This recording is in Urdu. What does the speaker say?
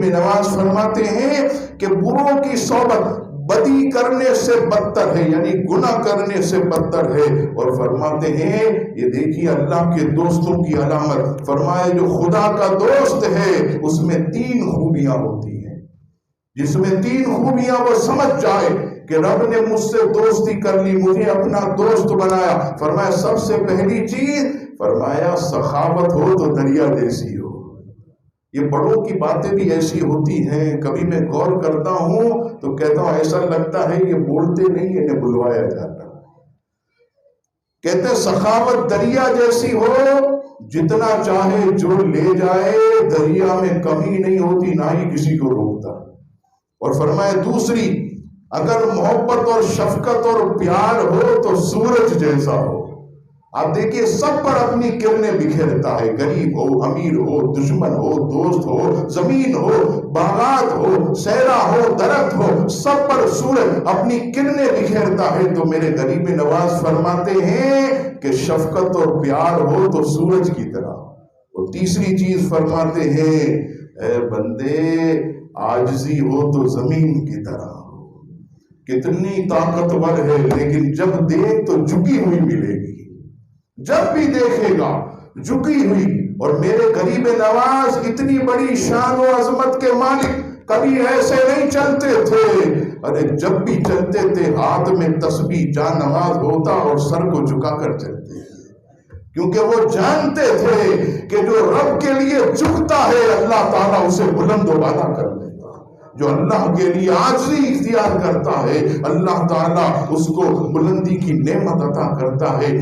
غریب نواز فرماتے ہیں کہ بروں کی صحبت بدی کرنے سے بدتر ہے، یعنی گناہ کرنے سے بدتر ہے۔ اور فرماتے ہیں یہ دیکھیے اللہ کے دوستوں کی علامت، فرمائے جو خدا کا دوست ہے اس میں 3 خوبیاں ہوتی ہیں، جس میں 3 خوبیاں وہ سمجھ جائے کہ رب نے مجھ سے دوستی کر لی، مجھے اپنا دوست بنایا۔ فرمایا سب سے پہلی چیز، فرمایا سخاوت ہو تو دریا جیسی ہو۔ یہ بڑوں کی باتیں بھی ایسی ہوتی ہیں، کبھی میں غور کرتا ہوں تو کہتا ہوں ایسا لگتا ہے یہ بولتے نہیں، انہیں بلوایا جاتا۔ کہتے ہیں سخاوت دریا جیسی ہو، جتنا چاہے جو لے جائے، دریا میں کمی نہیں ہوتی، نہ ہی کسی کو روکتا۔ اور فرمایا دوسری، اگر محبت اور شفقت اور پیار ہو تو سورج جیسا ہو۔ آپ دیکھیے سب پر اپنی کرنیں بکھیرتا ہے، غریب ہو، امیر ہو، دشمن ہو، دوست ہو، زمین ہو، باغات ہو، صحرا ہو، درخت ہو، سب پر سورج اپنی کرنیں بکھیرتا ہے۔ تو میرے غریب نواز فرماتے ہیں کہ شفقت اور پیار ہو تو سورج کی طرح۔ اور تیسری چیز فرماتے ہیں اے بندے عاجزی ہو تو زمین کی طرح۔ کتنی طاقتور ہے لیکن جب دیکھ تو جھکی ہوئی ملے گی، جب بھی دیکھے گا جھکی ہوئی۔ اور میرے غریب نواز اتنی بڑی شان و عظمت کے مالک کبھی ایسے نہیں چلتے تھے، ارے جب بھی چلتے تھے ہاتھ میں تسبیح جا نماز ہوتا اور سر کو جھکا کر چلتے، کیونکہ وہ جانتے تھے کہ جو رب کے لیے جھکتا ہے اللہ تعالیٰ اسے بلند و بالا کر دیتا، جو اللہ کے لیے عاجزی اختیار کرتا ہے اللہ تعالیٰ اس کو بلندی کی نعمت عطا کرتا ہے۔